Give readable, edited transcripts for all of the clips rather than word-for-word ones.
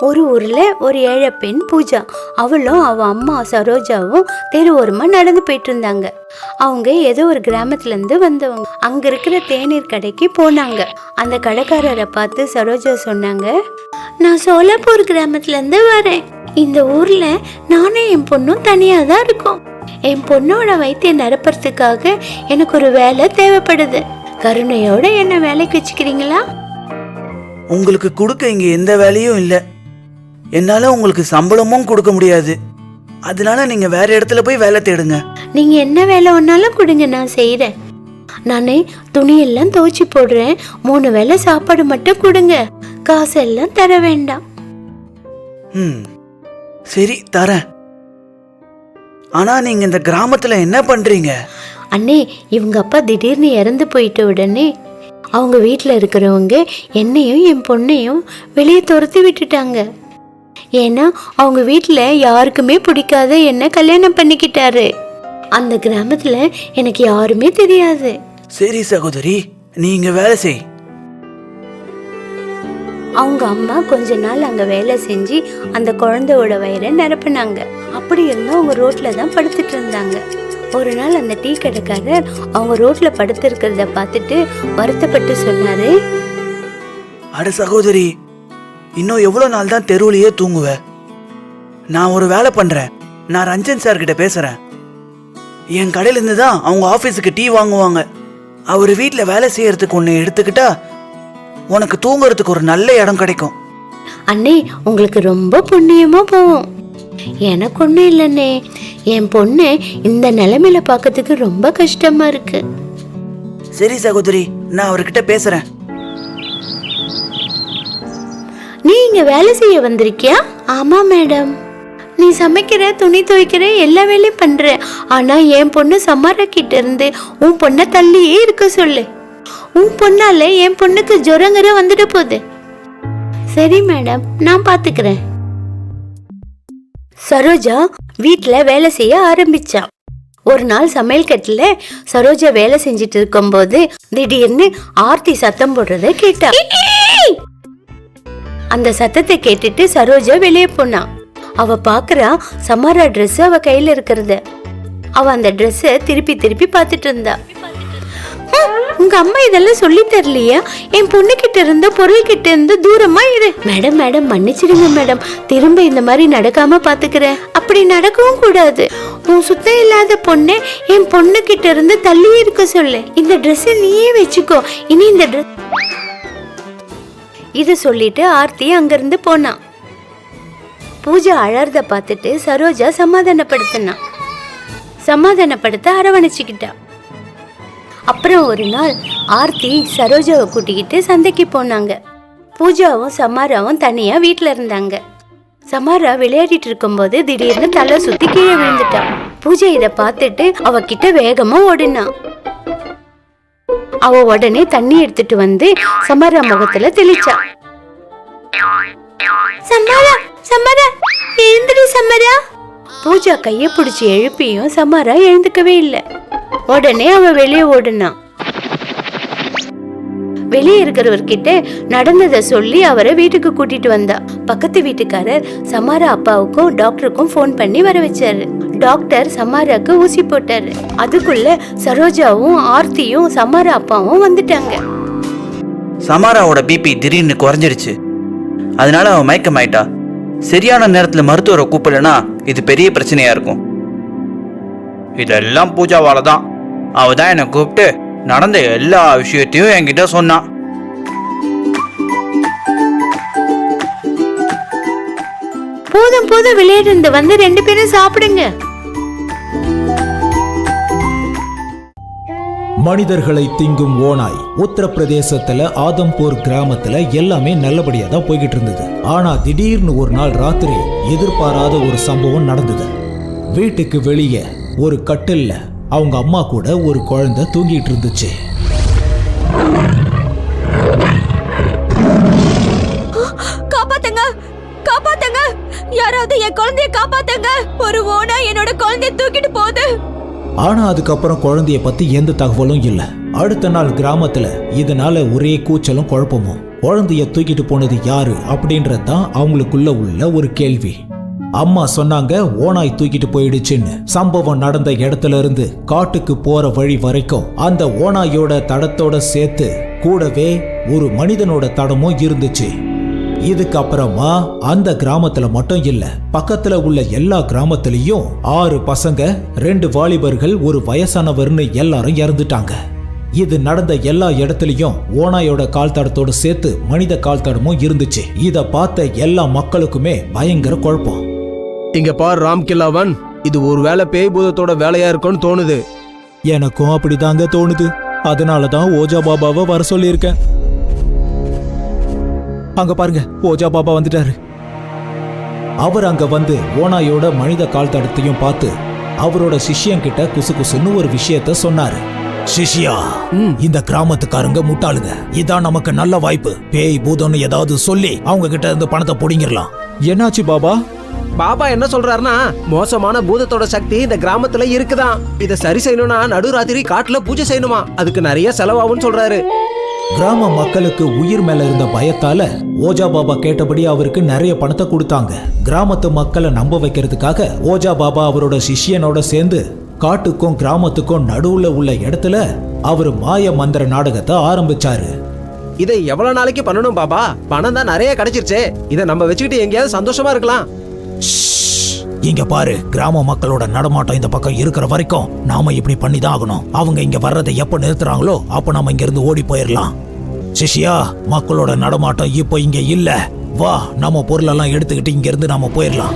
ஒரு ஊர்ல ஒரு ஏழை பெண் பூஜா, அவளும் அவ அம்மா சரோஜாவும் தெருவோரமா நடந்து போயிட்டு இருந்தாங்க. அவங்க ஏதோ ஒரு கிராமத்துல இருந்து வந்தவங்க. அங்க இருக்கிற தேநீர் கடைக்கு போனாங்க. அந்த கடைக்காரரை பார்த்து சரோஜா சொன்னாங்க, நான் சோலாப்பூர் கிராமத்துல இருந்து வரேன். இந்த ஊர்ல நானும் என் பொண்ணும் தனியா தான் இருக்கோம். என் பொண்ணோட வயிற்றை நிரப்புறதுக்காக எனக்கு ஒரு வேலை தேவைப்படுது. கருணையோட என்ன வேலைக்கு வச்சுக்கிறீங்களா? உங்களுக்கு கொடுக்க இங்க எந்த வேலையும் இல்லை. என்னால உங்களுக்கு சம்பளமும் கொடுக்க முடியாது. அதனால நீங்க வேற இடத்துல போய் வேலை தேடுங்க. நீங்க என்ன வேலை வேணாலும் கொடுங்க, நான் செய்யறேன். நானே துணியெல்லாம் துவைச்சு போடுறேன். 3 வேளை சாப்பாடு மட்டும் கொடுங்க. காசெல்லாம் தர வேண்டாம். சரி, தரேன். ஆனா நீங்க இந்த கிராமத்துல என்ன பண்றீங்க? அண்ணே, இவங்க அப்பா திடீர்னு இறந்து போயிட்ட உடனே அவங்க வீட்டில் இருக்கிறவங்க என்னையும் என் பொண்ணையும் வெளியே துரத்தி விட்டுட்டாங்க. ஏன்னா அவங்க வீட்டில் யாருக்குமே பிடிக்காத என்ன கல்யாணம் பண்ணிக்கிட்டாரு. அந்த கிராமத்தில் எனக்கு யாருமே தெரியாது. சரி சகோதரி, நீங்க வேலை செய். அவங்க அம்மா கொஞ்ச நாள் அங்க வேலை செஞ்சு அந்த குழந்தையோட வயிறை நிரப்புனாங்க. அப்படி இருந்தும் அவங்க ரோட்ல தான் படுத்துட்டு இருந்தாங்க. ஒரு நாள் அந்த டீ கடைக்காரர் அவங்க ரோட்ல படுத்திருக்கிறத பார்த்துட்டு வருத்தப்பட்டு சொன்னாரு, அட சகோதரி, இன்னும் எவ்வளவு நாள் தான் தெருவுலயே தூங்குவ? நான் ஒரு வேலை பண்றேன். நான் ரஞ்சன் சார் கிட்ட பேசுறேன். என் கடையில இருந்து தான் அவங்க ஆபீஸுக்கு டீ வாங்குவாங்க. அவர் வீட்டுல வேலை செய்யறதுக்கு ஒண்ணு எடுத்துக்கிட்டா உனக்கு தூங்குறதுக்கு ஒரு நல்ல இடம் கிடைக்கும். அண்ணே, உங்களுக்கு ரொம்ப புண்ணியமா போகும். எனக்கு ஒண்ணும் இல்லைண்ணே. என் பொண்ணு இந்த நிலைமையில பார்க்கறதுக்கு ரொம்ப கஷ்டமா இருக்கு. சரி சகோதரி, நான் அவர்கிட்ட பேசுறேன். நீ இங்க வேலை செய்ய வந்திருக்கியா? ஆமா மேடம். நீ சமைக்கிற, துணி துவைக்கிற, எல்லா வேலையும் பண்ற. ஆனா என் பொண்ணு சமாரா கிட்ட இருந்து உன் பொண்ணை தள்ளியே இருக்க சொல்லு. உன் பொண்ணால என் பொண்ணுக்கு ஜுரங்கர வந்துட்டு போகுது. சரி மேடம், நான் பாத்துக்கிறேன். சரோஜா வீட்டுல வேலை செய்ய ஆரம்பிச்சா. ஒரு நாள் சமையல் கட்டுல சரோஜா வேலை செஞ்சிட்டு இருக்கும் போது திடீர்னு ஆர்த்தி சத்தம் போடுறத கேட்டா. அந்த சத்தத்தை கேட்டுட்டு சரோஜா வெளியே போனா. அவ பாக்குறா சமாரா ட்ரெஸ் அவ கையில இருக்கிறத. அவ அந்த ட்ரெஸ்ஸ திருப்பி திருப்பி பார்த்துட்டு இருந்தா. உங்க அம்மா இதெல்லாம் சொல்லி தரலையா? என் பொண்ணு கிட்ட இருந்த பொருள் கிட்ட இருந்து தூரமா இரு. மேடம் மேடம், மன்னிச்சிடுங்க மேடம். திரும்ப இந்த மாதிரி நடக்காம பாத்துக்கிறேன். அப்படி நடக்கவும் கூடாது. உன் சுத்தம் இல்லாத பொண்ணு என் பொண்ணு கிட்ட இருந்து தள்ளி இருக்க சொல்லு. இந்த ட்ரெஸ் நீயே வச்சுக்கோ. இனி இந்த ட்ரெஸ். இத சொல்லிட்டு ஆர்த்தி அங்கிருந்து போனா. பூஜா அழறத பார்த்துட்டு சரோஜா சமாதானப்படுத்த அரவணைச்சுக்கிட்டா. அப்புறம் ஒரு நாள் ஆர்த்தி சரோஜாவை கூட்டிக்கிட்டு சந்தைக்கு போனாங்க. பூஜாவும் சமாராவும் தனியா வீட்டுல இருந்தாங்க. சமாரா விளையாடிட்டு இருக்கும் போது திடீர்னு தலை சுத்தி கீழே விழுந்துட்டா. பூஜா இத பார்த்துட்டு அவ கிட்ட வேகமா ஓடினா. அவ உடனே தண்ணி எடுத்துட்டு வந்து சமாரா முகத்துல தெளிச்சா. சமாரா, சமாரா, எழுந்துடு சமாரா. பூஜா கைய பிடிச்சி எழுப்பியும் சமாரா எழுந்துக்கவே இல்லை. உடனே அவ வெளியே ஓடுனா. வெளியே இருக்கிறவர்கிட்ட நடந்ததை சொல்லி அவரை வீட்டுக்கு கூட்டிட்டு வந்தா. பக்கத்து வீட்டுக்காரர் சமாரா அப்பாவுக்கும் டாக்டருக்கும் போன் பண்ணி வர வச்சாரு. டாக்டர் சமாராக்கு ஊசி போட்டாரு. அதுக்குள்ள சரோஜாவும் ஆர்த்தியும் சமாரா அப்பாவும் வந்துட்டாங்க. சமாராவோட பிபி திடீர்னு குறைஞ்சிருச்சு. அதனால அவ மயக்கமாயிட்டா. சரியான நேரத்துல மருத்துவரை கூப்பிடலனா இது பெரிய பிரச்சனையா இருக்கும். இதெல்லாம் பூஜாவால தான். அவ தான் என்னை கூப்பிட்டு நடந்த எல்லா விஷயத்தையும் என்கிட்ட சொன்னான். போதும் போதும் விளையாடு, வந்து 2 பேரும் சாப்பிடுங்க. மனிதர்களை திங்கும் ஓநாய். உத்தரப்பிரதேசத்துல ஆதம்பூர் கிராமத்துல எல்லாமே நல்லபடியா தான் போய்கிட்டு இருந்தது. ஆனா திடீர்னு ஒரு நாள் ராத்திரி எதிர்பாராத ஒரு சம்பவம் நடந்தது. வீட்டுக்கு வெளியே ஒரு கட்டில்ல அவங்க அம்மா கூட ஒரு குழந்தை தூங்கிட்டு இருந்துச்சு. காப்பாத்துங்க, காப்பாத்துங்க, யாராவது என் குழந்தைய காப்பாத்துங்க. ஒரு ஓனாய் என்னோட குழந்தைய தூக்கிட்டு போகுது. ஆனா அதுக்கப்புறம் குழந்தைய பத்தி எந்த தகவலும் இல்ல. அடுத்த நாள் கிராமத்துல இதனால ஒரே கூச்சலும் குழப்பமும். குழந்தைய தூக்கிட்டு போனது யாரு அப்படின்றது தான் அவங்களுக்குள்ள உள்ள ஒரு கேள்வி. அம்மா சொன்னாங்க ஓனாய் தூக்கிட்டு போயிடுச்சுன்னு. சம்பவம் நடந்த இடத்துல இருந்து காட்டுக்கு போற வழி வரைக்கும் அந்த ஓனாயோட தடத்தோட சேர்த்து கூடவே ஒரு மனிதனோட தடமும் இருந்துச்சு. இதுக்கப்புறமா அந்த கிராமத்துல மட்டும் இல்ல, பக்கத்துல உள்ள எல்லா கிராமத்திலையும் 6 பசங்க, 2 வாலிபர்கள், ஒரு வயசானவர்னு எல்லாரும் இறந்துட்டாங்க. இது நடந்த எல்லா இடத்துலயும் ஓனாயோட கால் தடத்தோடு சேர்த்து மனித கால் தடமும் இருந்துச்சு. இத பார்த்த எல்லா மக்களுக்குமே பயங்கர குழப்பம். இங்க பார் ராம்கில்லாவன், இது ஒருவேளை பேய் பூதத்தோட வேலையா இருக்கும்னு தோணுது. எனக்கும் அப்படிதாங்க தோணுது. அதனாலதான் ஓஜா பாபாவை வர சொல்லியிருக்கேன். அங்க பாருங்க, ஓஜா பாபா வந்துட்டாரு. அவர் அங்க வந்து ஓனாயோட மனித கால் தடத்தையும் பார்த்து அவரோட சிஷ்யன் கிட்ட குசு குசுன்னு ஒரு விஷயத்த சொன்னாரு. சிஷ்யா, இந்த கிராமத்துக்காரங்க முட்டாளுங்க. இதான் நமக்கு நல்ல வாய்ப்பு. பேய் பூதம்னு ஏதாவது சொல்லி அவங்க கிட்ட இருந்து பணத்தை புடிங்கிடலாம். என்னாச்சு பாபா? பாபா என்ன சொல்றாருன்னா, மோசமான பூதத்தோட சக்தி இந்த கிராமத்துல இருக்குதான். இத சரி செய்யணும்னா நடுராத்திரி காட்டுல பூஜை செய்யணுமா, அதுக்கு நிறைய செலவாகும்னு சொல்றாரு. கிராம மக்களுக்கு உயிர் மேல இருந்த பயத்தால ஓஜா பாபா கேட்டபடி அவருக்கு நிறைய பணத்தை கொடுத்தாங்க. கிராமத்து மக்களை நம்ப வைக்கிறதுக்காக ஓஜா பாபா அவரோட சிஷ்யனோட சேர்ந்து காட்டுக்கும் கிராமத்துக்கும் நடுவுல உள்ள இடத்துல அவர் மாய மந்திர நாடகத்தை ஆரம்பிச்சாரு. இதை எவ்வளவு நாளைக்கு பண்ணணும் பாபா? பணம் தான் நிறைய கிடைச்சிருச்சே, இதை நம்ம வச்சுக்கிட்டு எங்கேயாவது சந்தோஷமா இருக்கலாம். இங்க பாரு, கிராம மக்களோட நடமாட்டம் இந்த பக்கம் இருக்கிற வரைக்கும் நாம இப்படி பண்ணிதான் ஆகணும். அவங்க இங்க வர்றதை எப்ப நிறுத்துறாங்களோ அப்ப நாம இங்க இருந்து ஓடி போயிடலாம். சிஷ்யா, மக்களோட நடமாட்டம் இப்போ இங்க இல்ல. வா, நம்ம பொருளெல்லாம் எடுத்துக்கிட்டு இங்க இருந்து நாம போயிடலாம்.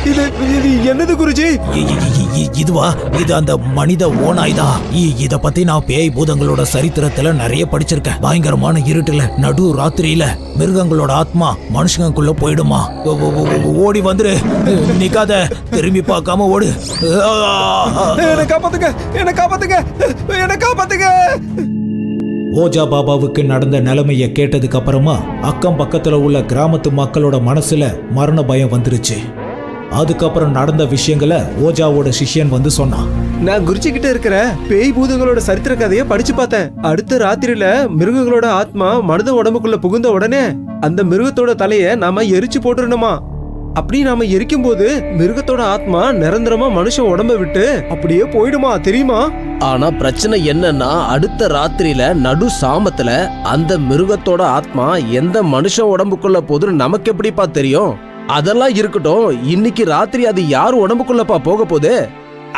இது என்னது குருஜி? இதுவா? இது அந்த மனித ஓனாய் தான். இத பத்தி நான் பேய் பூதங்களோட சரித்திரத்துல நிறைய படிச்சிருக்கேன். பயங்கரமான இருட்டுல நடு ராத்திரியில மிருகங்களோட ஆத்மா மனுஷங்களுக்குள்ள போயிடுமா. ஓடி வந்துரு, நிக்காத, திரும்பி பார்க்காம ஓடு. என்ன காப்பாத்துங்க, என்ன காப்பாத்துங்க, என்ன காப்பாத்துங்க. ஓஜா பாபாவுக்கு நடந்த நிலைமைய கேட்டதுக்கு அப்புறமா அக்கம் பக்கத்துல உள்ள கிராமத்து மக்களோட மனசுல மரண பயம் வந்துருச்சு. அதுக்கப்புறம் நடந்த விஷயங்களை ஓஜாவோட சிஷ்யன் வந்து சொன்னான். நான் குருஜி கிட்ட இருக்கிற பேய் பூதங்களோட சரித்திர கதையை படிச்சு பார்த்தேன். அடுத்த ராத்திரியில மிருகங்களோட ஆத்மா மனித உடம்புக்குள்ள புகுந்த உடனே அந்த மிருகத்தோட தலைய நாம எரிச்சு போட்டுருணுமா. அப்படி நாம எரிக்கும் போது மிருகத்தோட ஆத்மா நிரந்தரமா மனுஷன் உடம்ப விட்டு அப்படியே போயிடுமா, தெரியுமா? ஆனா பிரச்சனை என்னன்னா, அடுத்த ராத்திரியில நடு சாமத்துல அந்த மிருகத்தோட ஆத்மா எந்த மனுஷன் உடம்புக்குள்ள போதுன்னு நமக்கு எப்படிப்பா தெரியும்? அதெல்லாம் இருக்கட்டும், இன்னைக்கு ராத்திரி அது யார் உடம்புக்குள்ளப்பா போக போகுது?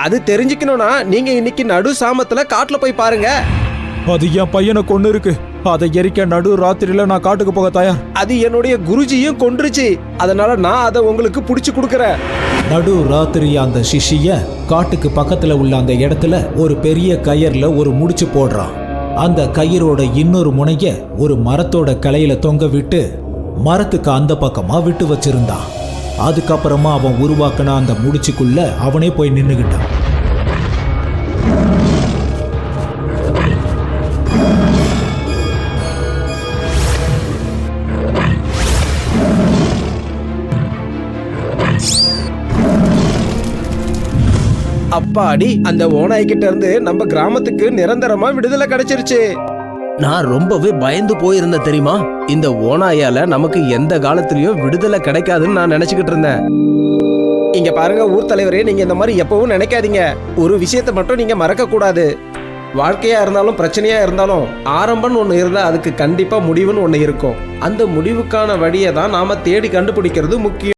அது தெரிஞ்சுக்கணும்னா நீங்க இன்னைக்கு நடு சாமத்துல காட்டுல போய் பாருங்க. அது என் பையனை கொண்டு இருக்கு. அதை எரிக்க நடு ராத்திரியில நான் காட்டுக்கு போக தயார். அது என்னுடைய குருஜியும் கொன்றுச்சு, அதனால நான் அதை உங்களுக்கு புடிச்சு கொடுக்கறேன். நடு ராத்திரி அந்த சிஷ்ய காட்டுக்கு பக்கத்துல உள்ள அந்த இடத்துல ஒரு பெரிய கயிறுல ஒரு முடிச்சு போடுறான். அந்த கயிறோட இன்னொரு முனைய ஒரு மரத்தோட கிளையில தொங்க விட்டு மரத்துக்கு அந்த பக்கமா விட்டு வச்சிருந்தான். அதுக்கப்புறமா அவன் உருவாக்கின அந்த முடிச்சுக்குள்ள அவனே போய் நின்னுகிட்டான். அப்பாடி, அந்த ஓனாய் கிட்ட இருந்து நம்ம கிராமத்துக்கு நிரந்தரமா விடுதலை கிடைச்சிருச்சு. நான் ரொம்பவே பயந்து போயிருந்தேன் தெரியுமா? இந்த ஓனாயால நமக்கு எந்த காலத்திலயும் விடுதலை கிடைக்காதுன்னு நான் நினைச்சுக்கிட்டு இருந்தேன். இங்க பாருங்க ஊர் தலைவரே, நீங்க இந்த மாதிரி எப்பவும் நினைக்காதீங்க. ஒரு விஷயத்தை மட்டும் நீங்க மறக்க கூடாது. வாழ்க்கையா இருந்தாலும் பிரச்சனையா இருந்தாலும் ஆரம்பம்னு ஒண்ணு இருந்தா அதுக்கு கண்டிப்பா முடிவுன்னு ஒண்ணு இருக்கும். அந்த முடிவுக்கான வழியை தான் நாம தேடி கண்டுபிடிக்கிறது முக்கியம்.